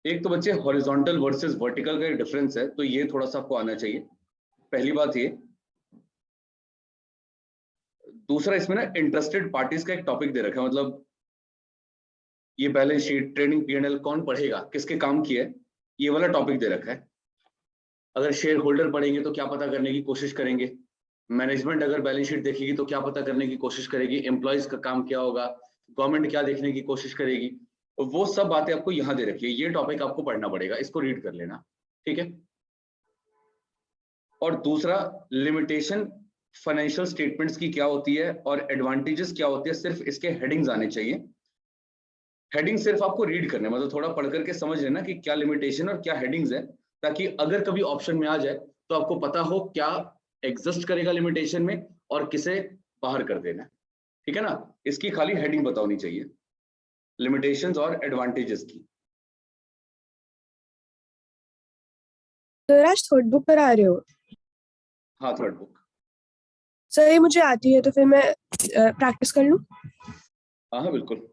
एक तो बच्चे हॉरिजॉन्टल वर्सेस वर्टिकल का डिफरेंस है, तो ये थोड़ा सा आपको आना चाहिए, पहली बात ये। दूसरा, इसमें ना इंटरेस्टेड पार्टीज का एक टॉपिक दे रखा है, मतलब ये बैलेंस शीट, ट्रेडिंग, P&L कौन पढ़ेगा, किसके काम की है, ये वाला टॉपिक दे रखा है। अगर शेयर होल्डर पढ़ेंगे तो क्या पता करने की कोशिश करेंगे, मैनेजमेंट अगर बैलेंस शीट देखेगी तो क्या पता करने की कोशिश करेगी, एम्प्लॉयज का काम क्या होगा, गवर्नमेंट क्या देखने की कोशिश करेगी, वो सब बातें आपको यहाँ दे रखी है। ये टॉपिक आपको पढ़ना पड़ेगा, इसको रीड कर लेना, ठीक है। और दूसरा, लिमिटेशन फाइनेंशियल स्टेटमेंट्स की क्या होती है और एडवांटेजेस क्या होती है, सिर्फ इसके हेडिंग्स आने चाहिए। हेडिंग सिर्फ आपको रीड करने, मतलब थोड़ा पढ़ करके समझ लेना कि क्या लिमिटेशन और क्या हेडिंग्स है, ताकि अगर कभी ऑप्शन में आ जाए तो आपको पता हो क्या एग्जिस्ट करेगा लिमिटेशन में और किसे बाहर कर देना है, ठीक है ना। इसकी खाली हेडिंग पता होनी चाहिए, लिमिटेशंस और एडवांटेजेस की। सर आज थर्ड बुक करा रहे हो? हाँ, थर्ड बुक। सर ये मुझे आती है तो फिर मैं प्रैक्टिस कर लूं? हाँ हाँ बिल्कुल।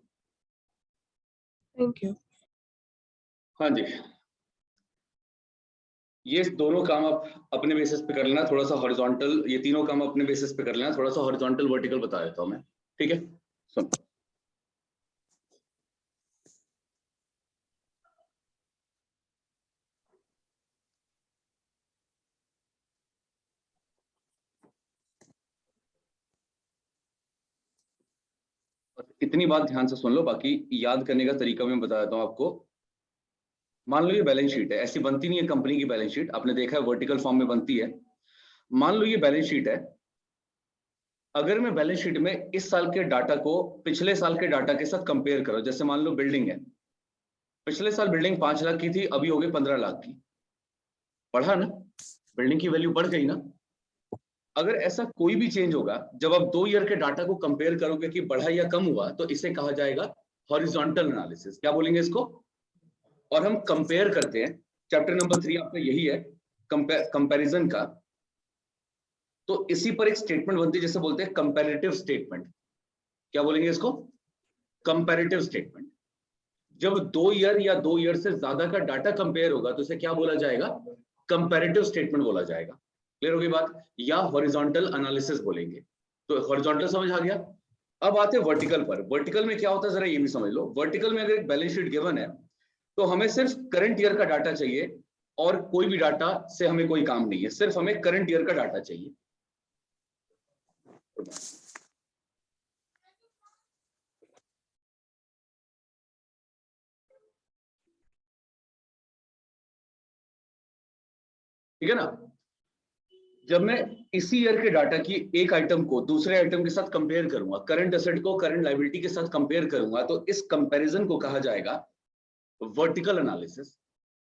Thank you. हाँ जी, ये दोनों काम आप अपने बेसिस पे कर लेना, थोड़ा सा हॉरिजॉन्टल, ये तीनों काम अपने बेसिस पे कर लेना, थोड़ा सा हॉरिजॉन्टल वर्टिकल बता देता हूँ मैं, ठीक है। सुन, इतनी बात ध्यान से सुन लो, बाकी याद करने का तरीका मैं बता देता हूँ आपको। मान लो ये बैलेंस शीट है, ऐसी बनती नहीं है कंपनी की बैलेंस शीट, आपने देखा है वर्टिकल फॉर्म में बनती है। मान लो ये बैलेंस शीट है, अगर मैं बैलेंस शीट में इस साल के डाटा को पिछले साल के डाटा के साथ कंपेयर करो, जैसे मान लो बिल्डिंग है, पिछले साल बिल्डिंग 5 लाख की थी, अभी हो गई 15 लाख की, बढ़ा ना, बिल्डिंग की वैल्यू बढ़ गई ना। अगर ऐसा कोई भी चेंज होगा, जब आप 2 ईयर के डाटा को कंपेयर करोगे कि बढ़ा या कम हुआ, तो इसे कहा जाएगा हॉरिजॉन्टल एनालिसिस। क्या बोलेंगे इसको? और हम कंपेयर करते हैं, चैप्टर नंबर 3 आपका यही है, कंपैरिजन का। तो इसी पर एक स्टेटमेंट बनती है, जैसे बोलते हैं कंपैरेटिव स्टेटमेंट। क्या बोलेंगे इसको? Comparative statement. जब 2 ईयर या 2 ईयर से ज्यादा का डाटा कंपेयर होगा तो इसे क्या बोला जाएगा? कंपैरेटिव स्टेटमेंट बोला जाएगा। क्लियर होगी बात? या हॉरिजॉन्टल एनालिसिस बोलेंगे। तो हॉरिजॉन्टल समझ आ गया। अब आते हैं वर्टिकल पर। वर्टिकल में क्या होता है जरा ये भी समझ लो। वर्टिकल में अगर एक बैलेंस शीट गिवन है तो हमें सिर्फ करंट ईयर का डाटा चाहिए, और कोई भी डाटा से हमें कोई काम नहीं है, सिर्फ हमें करंट ईयर का डाटा चाहिए। ठीक है ना। जब मैं इसी ईयर के डाटा की एक आइटम को दूसरे आइटम के साथ कंपेयर करूंगा, करंट एसेट को करंट लायबिलिटी के साथ कंपेयर करूंगा, तो इस कंपैरिजन को कहा जाएगा वर्टिकल एनालिसिस।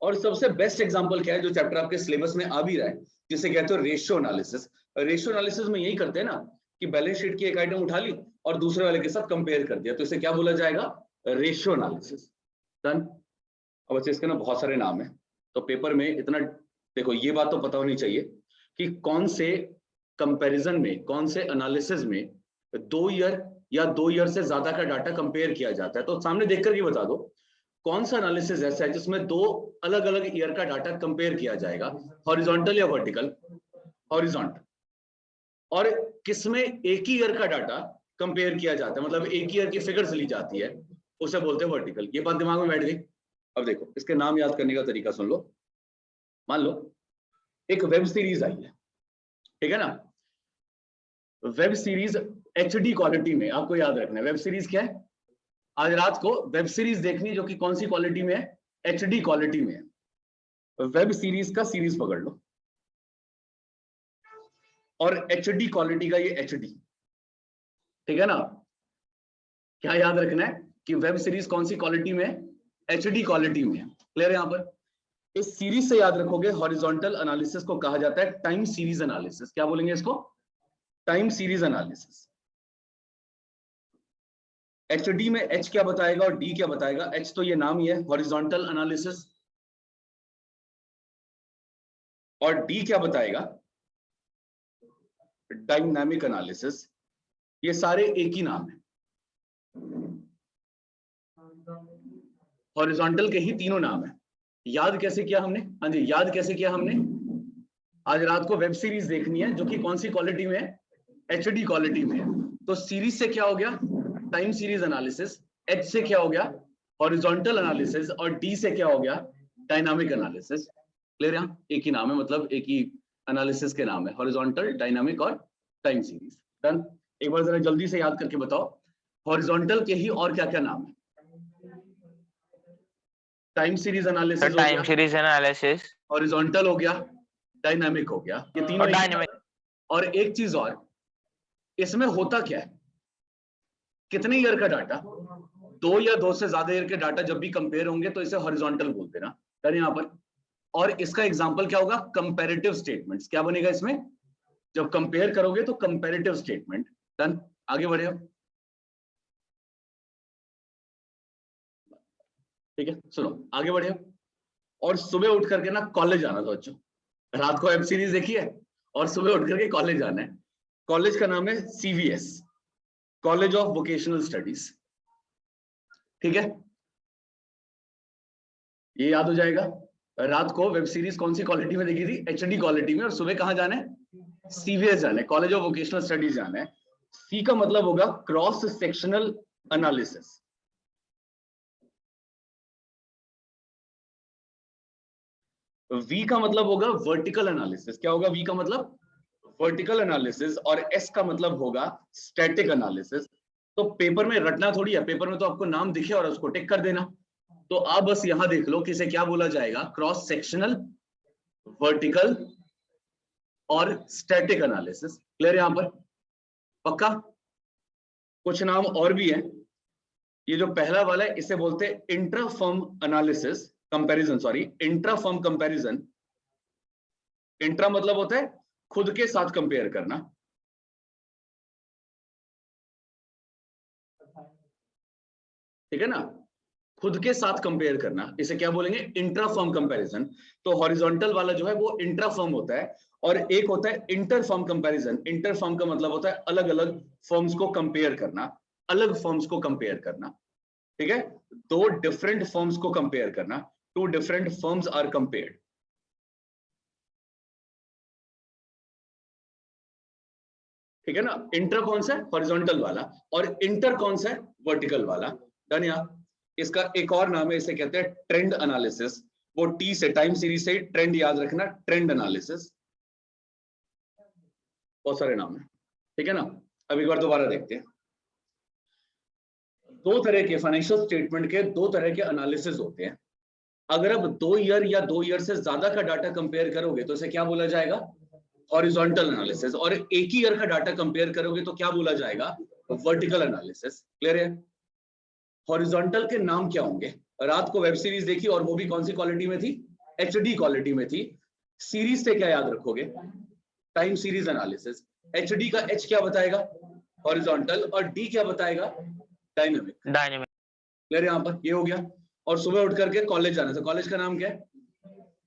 और सबसे बेस्ट एग्जांपल क्या है, जो चैप्टर आपके सिलेबस में आ भी रहा है, जिसे कहते हो रेशियो एनालिसिस। रेशियो एनालिसिस में यही करते हैं ना, कि बैलेंस शीट की एक आइटम उठा ली और दूसरे वाले के साथ कंपेयर कर दिया, तो इसे क्या बोला जाएगा? Ratio analysis. डन। अब अच्छा, इसके ना बहुत सारे नाम है, तो पेपर में इतना देखो, ये बात तो पता होनी चाहिए कि कौन से कंपैरिजन में, कौन से एनालिसिस में 2 ईयर या 2 ईयर से ज्यादा का डाटा कंपेयर किया जाता है। तो सामने देख करके बता दो कौन सा एनालिसिस ऐसा है जिसमें 2 अलग अलग ईयर का डाटा कंपेयर किया जाएगा, हॉरिजॉन्टल या वर्टिकल? हॉरिजॉन्टल। और किसमें एक ही ईयर का डाटा कंपेयर किया जाता है, मतलब एक ही ईयर की फिगर्स ली जाती है, उसे बोलते हैं वर्टिकल। ये बात दिमाग में बैठ गई। अब देखो, इसके नाम याद करने का तरीका सुन लो। मान लो एक वेब सीरीज आई है, ठीक है ना। वेब सीरीज HD क्वालिटी में, आपको याद रखना है वेब सीरीज क्या है। आज रात को वेब सीरीज देखनी है जो कि कौन सी क्वालिटी में है? HD क्वालिटी में है। वेब सीरीज का सीरीज पकड़ लो, और HD क्वालिटी का ये HD, ठीक है ना। क्या याद रखना है कि वेब सीरीज कौन सी क्वालिटी में है? HD क्वालिटी में है। क्लियर है यहां पर? इस सीरीज से याद रखोगे, हॉरिजॉन्टल एनालिसिस को कहा जाता है टाइम सीरीज एनालिसिस। क्या बोलेंगे इसको? Time series analysis. HD में H क्या बताएगा और D क्या बताएगा? H तो ये नाम ही है, हॉरिजॉन्टल एनालिसिस। और D क्या बताएगा? Dynamic analysis. ये सारे एक ही नाम है, हॉरिजॉन्टल के ही तीनों नाम है। याद कैसे किया हमने? हाँ जी, याद कैसे किया हमने? आज रात को वेब सीरीज देखनी है जो कि कौन सी क्वालिटी में है? HD क्वालिटी में है। तो सीरीज से क्या हो गया? Time series analysis. H से क्या हो गया? Horizontal analysis. और D से क्या हो गया? Dynamic analysis. क्लियर? यहाँ एक ही नाम है, मतलब एक ही एनालिसिस के नाम है, हॉरिजॉन्टल, डायनामिक और टाइम सीरीज। डन? एक बार जरा जल्दी से याद करके बताओ, हॉरिजॉन्टल के ही और क्या क्या नाम है? टाइम सीरीज एनालिसिस हो गया, टाइम सीरीज एनालिसिस, हॉरिजॉन्टल हो गया, डायनामिक हो गया, ये तीनों और एक ही डायनामिक। नाम है। और एक चीज और, इसमें होता क्या है? कितने ईयर का डाटा? 2 या 2 से ज्यादा ईयर के डाटा जब भी कंपेयर होंगे तो इसे हॉरिजॉन्टल बोलते हैं ना, डन यहाँ पर। और इसका एग्जांपल क्या होगा? Comparative statements. क्या बनेगा इसमें? जब कंपेयर करोगे तो कंपैरेटिव स्टेटमेंट। डन? आगे बढ़े हम। ठीक है, सुनो आगे बढ़े हम। और सुबह उठ करके ना कॉलेज आना था बच्चों। रात को वेब सीरीज देखी है और सुबह उठ करके कॉलेज आना है। कॉलेज का नाम है CVS, college of vocational studies. ठीक है, ये याद हो जाएगा। रात को वेब सीरीज कौन सी क्वालिटी में देखी थी? HD क्वालिटी में। और सुबह कहां जाना है? CVS जाना है, कॉलेज ऑफ वोकेशनल स्टडीज जाना है। C का मतलब होगा क्रॉस सेक्शनल एनालिसिस। V का मतलब होगा वर्टिकल एनालिसिस। क्या होगा V का मतलब? Vertical analysis. और S का मतलब होगा स्टैटिक एनालिसिस। तो पेपर में रटना थोड़ी है, पेपर में तो आपको नाम दिखे और उसको टिक कर देना। तो आप बस यहां देख लो कि इसे क्या बोला जाएगा? क्रॉस सेक्शनल, वर्टिकल और स्टैटिक एनालिसिस। क्लियर यहां पर? पक्का? कुछ नाम और भी है। ये जो पहला वाला है इसे बोलते हैं intra firm analysis, comparison, sorry, intra firm comparison. Intra मतलब होता है खुद के साथ कंपेयर करना। ठीक है ना? खुद के साथ कंपेयर करना, इसे क्या बोलेंगे? Intra firm comparison. तो हॉरिजॉन्टल वाला जो है वो इंट्रा फर्म होता है, और एक होता है inter firm comparison. Inter firm का मतलब होता है अलग अलग फर्म्स को कंपेयर करना, अलग फर्म्स को कंपेयर करना। ठीक है, दो डिफरेंट फर्म्स को कंपेयर करना, two different firms are compared. ठीक है ना? इंटर कौन सा है? हॉरिजॉन्टल वाला। और इंटर कौन सा है? वर्टिकल वाला। डन? या इसका एक और नाम है, इसे कहते हैं ट्रेंड एनालिसिस। वो T से, टाइम सीरीज से ट्रेंड याद रखना, ट्रेंड एनालिसिस। बहुत सारे नाम है। ठीक है ना? अब एक बार दोबारा देखते हैं। दो तरह के फाइनेंशियल स्टेटमेंट के दो तरह के एनालिसिस होते हैं। अगर अब 2 ईयर या 2 ईयर से ज्यादा का डाटा कंपेयर करोगे तो इसे क्या बोला जाएगा? Horizontal analysis. और एक ही ईयर का डाटा कंपेयर करोगे तो क्या बोला जाएगा? Vertical analysis. क्लियर है? हॉरिजॉन्टल के नाम क्या होंगे? रात को वेब सीरीज देखी और वो भी कौन सी क्वालिटी में थी? HD क्वालिटी में थी। सीरीज से क्या याद रखोगे? Time series analysis. HD का H क्या बताएगा? हॉरिजॉन्टल। और D क्या बताएगा? डायनामिक। डायनामिक। क्लियर? यहाँ पर ये हो गया। और सुबह उठ करके कॉलेज जाना था, कॉलेज का नाम क्या है?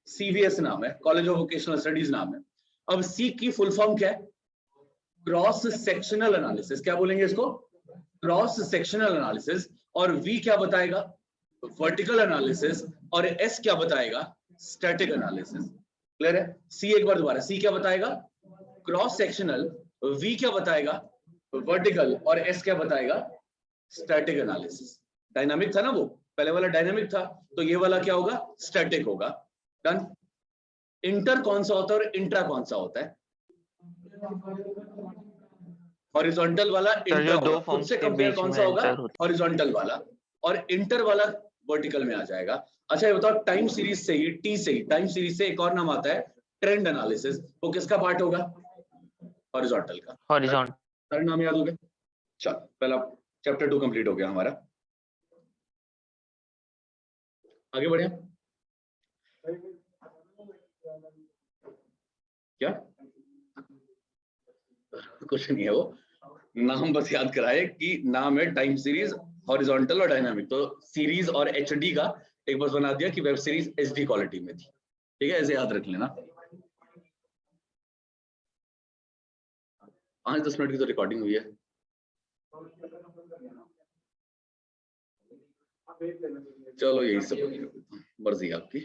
CVS नाम है, कॉलेज ऑफ वोकेशनल स्टडीज नाम है। अब C की फुल फॉर्म क्या है? Cross sectional analysis. क्या बोलेंगे इसको? Cross sectional analysis. और V क्या बताएगा? Vertical analysis. और S क्या बताएगा? Static analysis. क्लियर है? C एक बार दोबारा, C क्या बताएगा? Cross sectional. V क्या बताएगा? वर्टिकल। और S क्या बताएगा? Static analysis. डायनामिक था ना वो, पहले वाला डायनामिक था, तो ये वाला क्या होगा? स्टैटिक होगा। डन? इंटर कौन सा होता है और इंट्रा कौन सा होता है? हॉरिजॉन्टल वाला इंट्रा जो होगा, दो खुद फॉर्म्स से के कंपेयर बीच कौन में सा होगा? इंटर होता हॉरिजॉन्टल वाला। और इंटर वाला वर्टिकल में आ जाएगा। अच्छा ये बताओ, टाइम सीरीज से ही, T से ही, टाइम सीरीज से एक और नाम आता है ट्रेंड एनालिसिस। वो किसका पार्ट होगा? हॉरिजॉन्टल का। हॉरिजॉन्टल। सारे नाम याद हो गए? चलो पहला चैप्टर 2 कंप्लीट हो गया हमारा। आगे बढ़े। क्या? कुछ नहीं है, वो नाम बस याद कराए कि नाम है टाइम सीरीज, हॉरिजॉन्टल और डायनामिक। तो सीरीज और HD का एक बस बना दिया कि वेब सीरीज HD क्वालिटी में थी। ठीक है, ऐसे याद रख लेना। 5-10 मिनट की तो रिकॉर्डिंग हुई है। चलो यही सब, मर्जी आपकी।